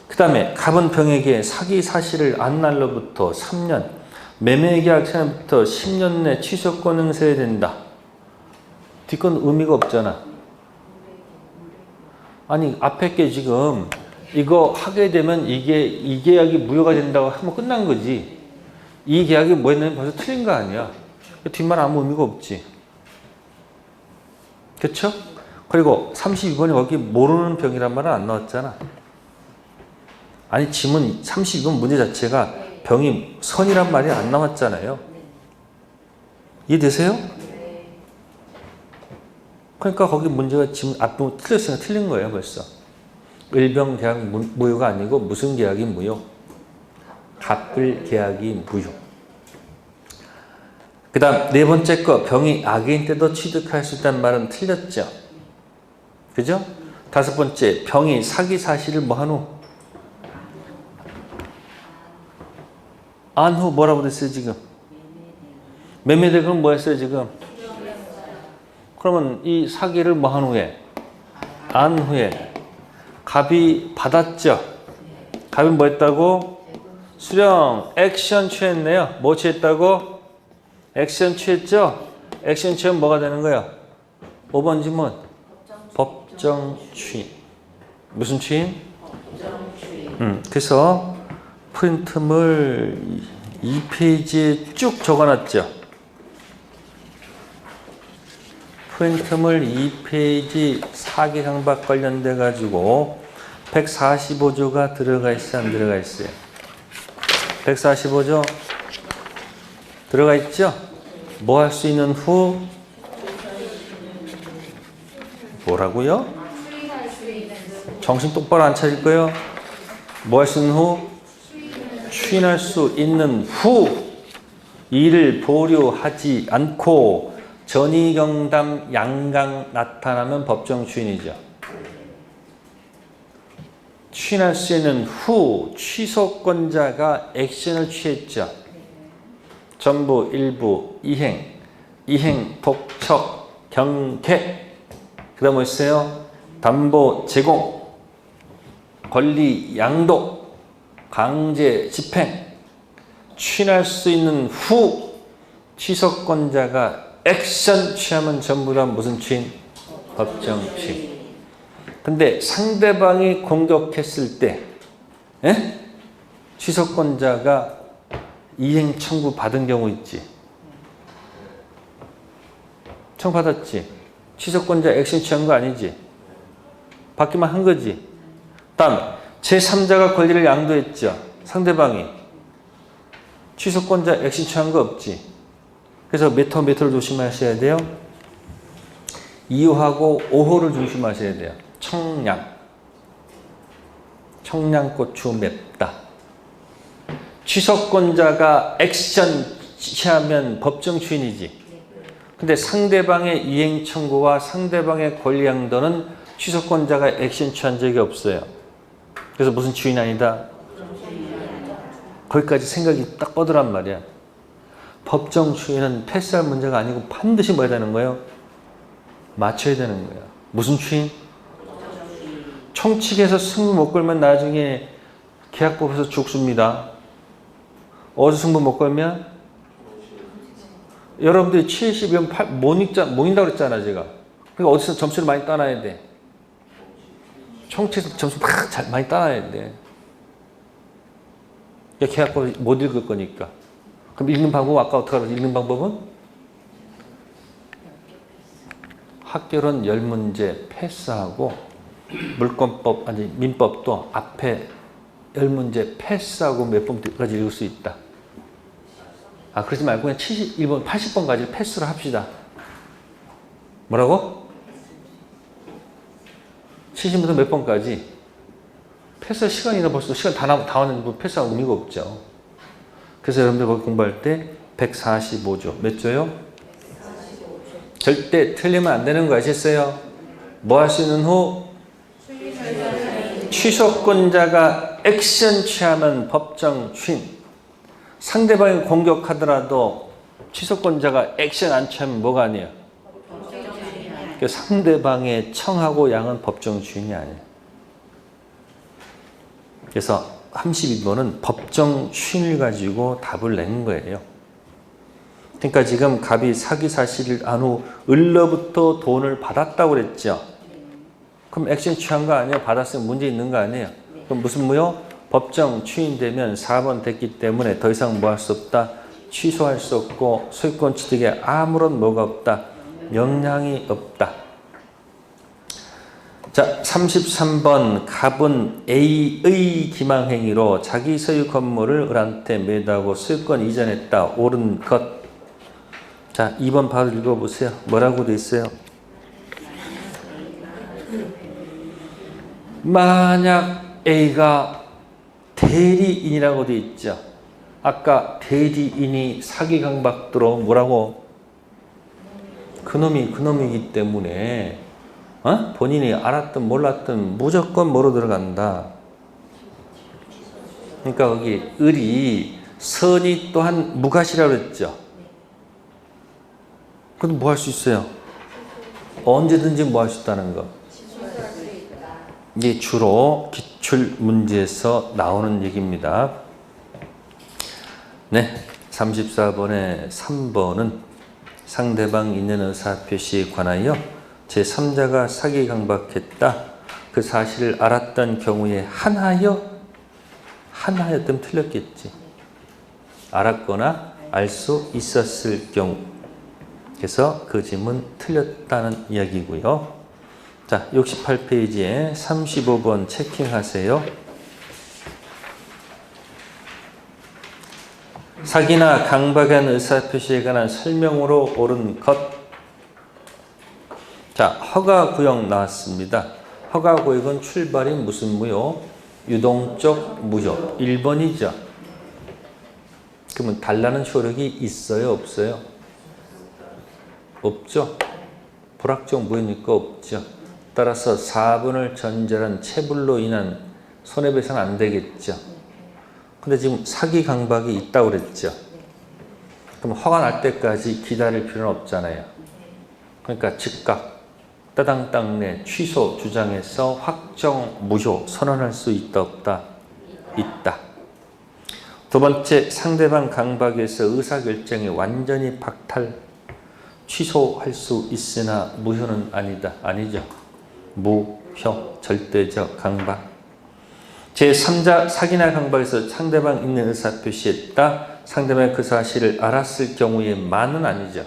그 다음에 갑은 병에게 사기 사실을 안 날로부터 3년, 매매 계약 시간부터 10년 내 취소권 행사해야 된다. 뒷건 의미가 없잖아. 아니, 앞에 게 지금 이거 하게 되면 이 계약이 무효가 된다고 하면 끝난 거지. 이 계약이 뭐였냐면 벌써 틀린 거 아니야. 뒷말 아무 의미가 없지. 그쵸? 그리고 32번이 거기 모르는 병이란 말은 안 나왔잖아. 아니, 지문 32번 문제 자체가 병이 선이란 말이 안 나왔잖아요. 이해되세요? 그러니까 거기 문제가 지금 앞부분 틀렸으니까 틀린 거예요, 벌써. 을병 계약 무효가 아니고 무슨 계약이 무효? 갑을 계약이 무효. 그 다음 네 번째 거, 병이 악인 때도 취득할 수 있다는 말은 틀렸죠. 그죠? 다섯 번째, 병이 사기 사실을 뭐 한 후? 안 후 뭐라고 됐어요, 지금? 매매대금은 뭐 했어요, 지금? 그러면 이 사기를 뭐 한 후에? 안 후에. 갑이 받았죠? 갑이 뭐 했다고? 수령, 액션 취했네요. 뭐 취했다고? 액션 취했죠? 액션 취하면 뭐가 되는 거예요? 5번 질문. 법정 취인. 무슨 취인? 그래서 프린트물 2페이지에 쭉 적어놨죠. 프린트물 2페이지 사기강박 관련돼 가지고 145조가 들어가 있어요, 안 들어가 있어요? 145조 들어가 있죠? 뭐 할 수 있는 후? 뭐라고요? 정신 똑바로 안 차릴 거예요? 뭐 할 수 있는 후? 추인할 수 있는 후 이를 보류하지 않고 전이경담 양강 나타나면 법정 추인이죠. 추인할 수 있는 후 취소권자가 액션을 취했죠. 전부, 일부, 이행, 독촉, 경계. 그 다음 뭐 있어요? 담보 제공, 권리 양도, 강제 집행. 추인할 수 있는 후 취소권자가 액션 취하면 전부 다 무슨 추인? 법정 추인. 근데 상대방이 공격했을 때 취소권자가 이행 청구 받은 경우 있지. 청구 받았지. 취소권자 액션 취한 거 아니지. 받기만 한 거지. 다음 제3자가 권리를 양도했죠. 상대방이. 취소권자 액션 취한 거 없지. 그래서 메터를 조심하셔야 돼요. 2호하고 5호를 조심하셔야 돼요. 청양고추 맵다. 취소권자가 액션 취하면 법정 추인이지. 근데 상대방의 이행 청구와 상대방의 권리 양도는 취소권자가 액션 취한 적이 없어요. 그래서 무슨 추인 아니다? 거기까지 생각이 딱 뻗으란 말이야. 법정 추인은 패스할 문제가 아니고 반드시 뭐 해야 되는 거예요? 맞춰야 되는 거야. 무슨 추인? 총칙에서 승부 못 걸면 나중에 계약법에서 죽습니다. 어디서 승부 못 걸면? 여러분들이 70이면 못 읽는다고 그랬잖아, 제가. 그러니까 어디서 점수를 많이 따놔야 돼. 총칙에서 점수 많이 따놔야 돼. 계약법 못 읽을 거니까. 그럼 읽는 방법 아까 어떻게 알았지? 읽는 방법은? 학결은 10문제 패스하고 물권법 아니 민법도 앞에 10문제 패스하고 몇 번까지 읽을 수 있다. 아 그러지 말고 그냥 71번 80번까지 패스를 합시다. 뭐라고? 70부터 몇 번까지? 패스 시간이나 벌써 시간 다 왔는데 뭐 패스할 의미가 없죠. 그래서 여러분들 거기 공부할 때 145조. 몇 조요? 절대 틀리면 안 되는 거 아셨어요? 뭐 할 수 있는 후? 취소권자가 액션 취하면 법정 추임. 상대방이 공격하더라도 취소권자가 액션 안 취하면 뭐가 아니에요? 그 상대방의 청하고 양은 법정 주인이 아니에요. 그래서 32번은 법정 추인을 가지고 답을 낸 거예요. 그러니까 지금 갑이 사기 사실을 안 후 을로부터 돈을 받았다고 그랬죠. 그럼 액션 취한 거 아니에요? 받았으면 문제 있는 거 아니에요? 그럼 무슨 무효? 법정 추인되면 4번 됐기 때문에 더 이상 뭐 할 수 없다? 취소할 수 없고 소유권 취득에 아무런 뭐가 없다? 영향이 없다. 자, 33번 갑은 A의 기망행위로 자기 소유 건물을 을한테 매도하고 소유권 이전했다. 옳은 것. 자, 2번 바로 읽어보세요. 뭐라고 돼 있어요? 만약 A가 대리인이라고 돼 있죠. 아까 대리인이 사기 강박들어 뭐라고? 그놈이기 때문에 본인이 알았든 몰랐든 무조건 뭐로 들어간다. 그러니까 거기 을이 선이 또한 무가시라고 했죠. 그럼 뭐 할 수 있어요? 언제든지 뭐 할 수 있다는 거. 이게 주로 기출 문제에서 나오는 얘기입니다. 네, 34번에 3번은 상대방 있는 의사표시에 관하여 제3자가 사기 강박했다. 그 사실을 알았던 경우에 한하였다면 틀렸겠지. 알았거나 알 수 있었을 경우. 그래서 그 질문 틀렸다는 이야기고요. 자, 68페이지에 35번 체킹하세요. 사기나 강박한 의사표시에 관한 설명으로 옳은 것. 자, 허가구역 나왔습니다. 허가구역은 출발이 무슨 무효? 유동적 무효. 1번이죠. 그러면 달라는 효력이 있어요? 없어요? 없죠. 불확정 무효니까 없죠. 따라서 4번을 전제한 체불로 인한 손해배상 안 되겠죠. 근데 지금 사기 강박이 있다고 그랬죠. 그럼 허가 날 때까지 기다릴 필요는 없잖아요. 그러니까 즉각 따당땅 내 취소 주장해서 확정 무효 선언할 수 있다 없다? 있다. 두 번째, 상대방 강박에서 의사결정이 완전히 박탈 취소할 수 있으나 무효는 아니다. 아니죠. 무효 절대적 강박. 제3자 사기나 강박에서 상대방 있는 의사표시했다. 상대방이 그 사실을 알았을 경우에만은 아니죠.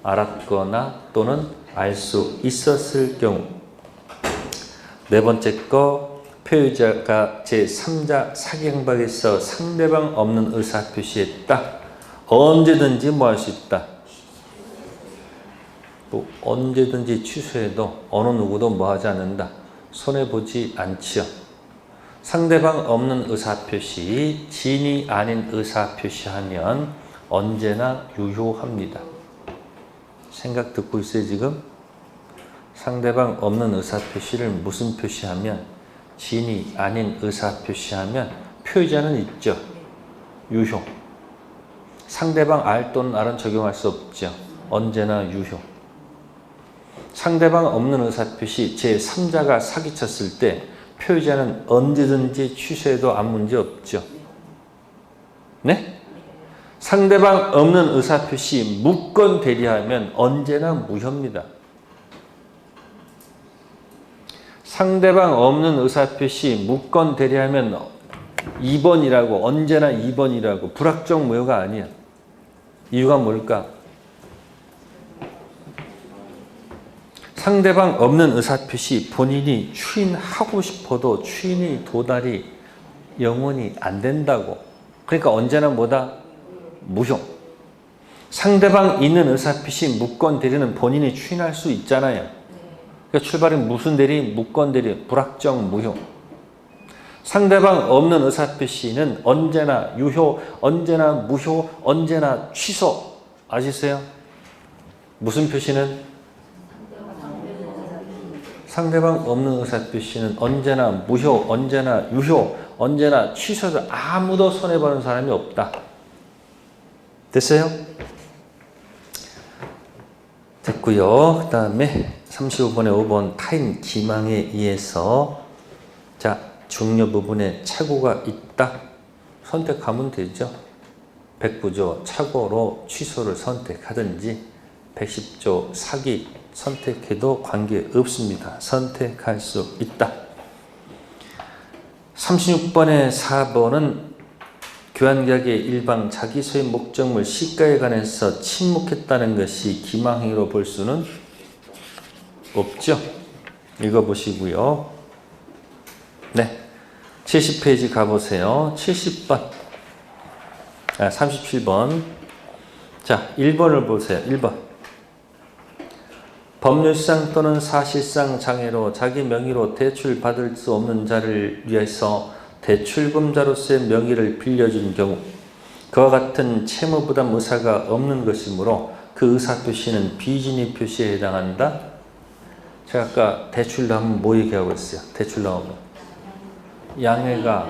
알았거나 또는 알 수 있었을 경우. 네 번째 거, 표의자가 제3자 사기 강박에서 상대방 없는 의사표시했다. 언제든지 뭐 할 수 있다. 또 언제든지 취소해도 어느 누구도 뭐 하지 않는다. 손해보지 않지요. 상대방 없는 의사표시, 진이 아닌 의사표시하면 언제나 유효합니다. 생각 듣고 있어요 지금? 상대방 없는 의사표시를 무슨 표시하면? 진이 아닌 의사표시하면 표의자는 있죠. 유효. 상대방 알 또는 알은 적용할 수 없죠. 언제나 유효. 상대방 없는 의사표시 제3자가 사기쳤을 때 표의자는 언제든지 취소해도 아무 문제 없죠. 네? 상대방 없는 의사표시 무건 대리하면 언제나 무효입니다. 상대방 없는 의사표시 무건 대리하면 2번이라고 언제나 2번이라고 불확정 무효가 아니야. 이유가 뭘까? 상대방 없는 의사표시 본인이 추인하고 싶어도 추인이 도달이 영원히 안 된다고. 그러니까 언제나 뭐다? 무효. 상대방 있는 의사표시 무권 대리는 본인이 추인할 수 있잖아요. 그러니까 출발이 무슨 대리? 무권 대리, 불확정 무효. 상대방 없는 의사표시는 언제나 유효, 언제나 무효, 언제나 취소. 아시세요? 무슨 표시는? 상대방 없는 의사표시는 언제나 무효, 언제나 유효, 언제나 취소도 아무도 손해보는 사람이 없다. 됐어요? 됐고요. 그 다음에 35번에 5번 타인 기망에 의해서 자 중요 부분에 착오가 있다. 선택하면 되죠. 109조 착오로 취소를 선택하든지 110조 사기 선택해도 관계없습니다. 선택할 수 있다. 36번에 4번은 교환계약의 일방 자기 소유 목적물 시가에 관해서 침묵했다는 것이 기망행위로 볼 수는 없죠. 읽어보시고요. 네, 70페이지 가보세요. 70번 37번 자 1번을 보세요. 1번 법률상 또는 사실상 장애로 자기 명의로 대출받을 수 없는 자를 위해서 대출금자로서의 명의를 빌려준 경우 그와 같은 채무부담 의사가 없는 것이므로 그 의사표시는 비진의 표시에 해당한다. 제가 아까 대출 나오면 뭐 얘기하고 있어요? 대출 나오면 양해가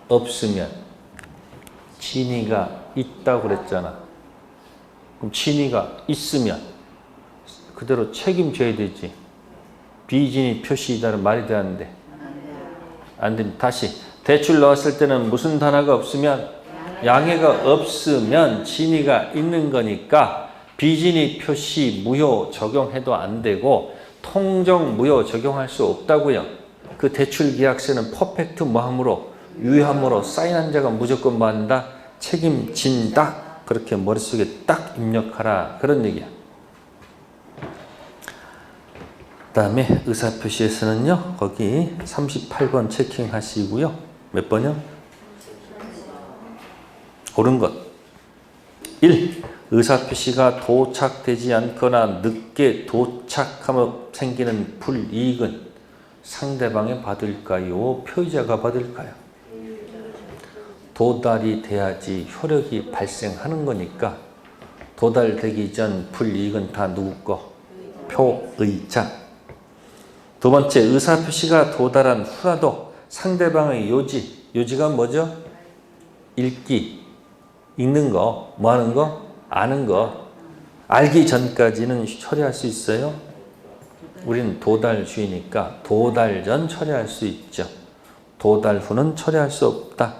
없으면 진위가 있다고 그랬잖아. 그럼 진위가 있으면 그대로 책임져야 되지. 비진의 표시이다는 말이 되는데 안 됩니다. 다시 대출 넣었을 때는 무슨 단어가 없으면 양해가 없으면 진위가 있는 거니까 비진의 표시 무효 적용해도 안 되고 통정 무효 적용할 수 없다고요. 그 대출 계약서는 퍼펙트 뭐함으로 유효함으로 사인한 자가 무조건 뭐 한다? 책임진다. 그렇게 머릿속에 딱 입력하라. 그런 얘기야. 그 다음에 의사표시에서는요. 거기 38번 체킹하시고요. 몇 번이요? 옳은 것. 1. 의사표시가 도착되지 않거나 늦게 도착하며 생기는 불이익은 상대방이 받을까요? 표의자가 받을까요? 도달이 돼야지 효력이 발생하는 거니까 도달되기 전 불이익은 다 누구 거? 표의자. 두 번째, 의사표시가 도달한 후라도 상대방의 요지가 뭐죠? 읽기, 읽는 거, 뭐 하는 거? 아는 거. 알기 전까지는 처리할 수 있어요? 우리는 도달주의니까 도달 전 처리할 수 있죠. 도달 후는 처리할 수 없다.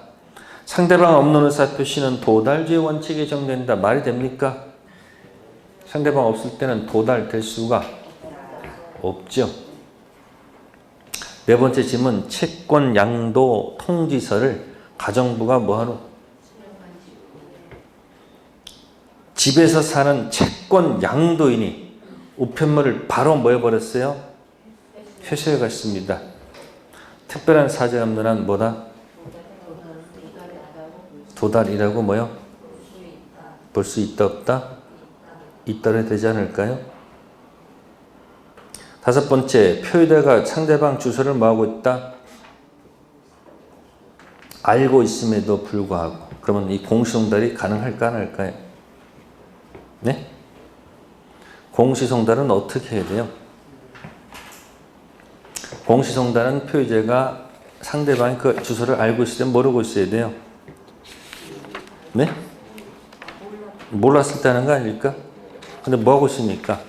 상대방 없는 의사표시는 도달주의 원칙에 정된다. 말이 됩니까? 상대방 없을 때는 도달될 수가 없죠. 네 번째 질문, 채권 양도 통지서를 가정부가 뭐하노? 집에서 사는 채권 양도인이 우편물을 바로 뭐 해버렸어요? 회수해 갔습니다. 특별한 사정 없는 한 뭐다? 도달이라고 뭐요? 볼 수 있다 없다? 있다로 되지 않을까요? 다섯 번째, 표의자가 상대방 주소를 뭐하고 있다? 알고 있음에도 불구하고. 그러면 이 공시송달이 가능할까 안 할까요? 네? 공시송달은 어떻게 해야 돼요? 공시송달은 표의자가 상대방이 그 주소를 알고 있을 때 모르고 있어야 돼요. 네? 몰랐을 때 하는 거 아닐까? 근데 뭐하고 있습니까?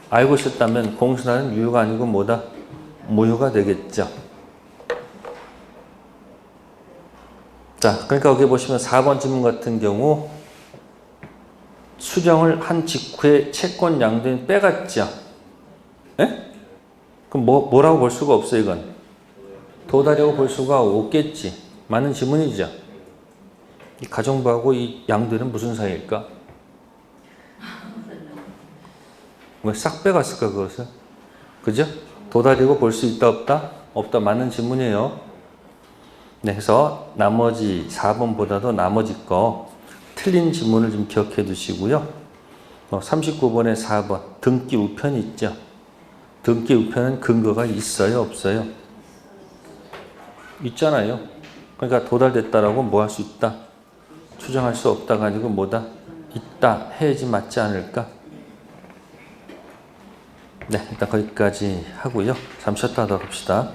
알고 있었다면 공시송달은 유효가 아니고 뭐다? 무효가 되겠죠. 자, 그러니까 여기 보시면 4번 질문 같은 경우 수정을 한 직후에 채권 양도인 빼갔죠. 예? 그럼 뭐라고 볼 수가 없어요, 이건. 도달이라고 볼 수가 없겠지. 맞는 질문이죠. 이 가정부하고 이 양도인은 무슨 사이일까? 왜 싹 빼갔을까, 그것을? 그죠? 도달이라고 볼 수 있다, 없다? 없다. 맞는 질문이에요. 네, 그래서 나머지 4번보다도 나머지 거 틀린 지문을 좀 기억해 두시고요. 39번에 4번 등기 우편이 있죠. 등기 우편은 근거가 있어요, 없어요? 있잖아요. 그러니까 도달됐다라고 뭐 할 수 있다? 추정할 수 없다가 아니고 뭐다? 있다 해야지 맞지 않을까? 네, 일단 거기까지 하고요. 잠시 쉬었다 하도록 합시다.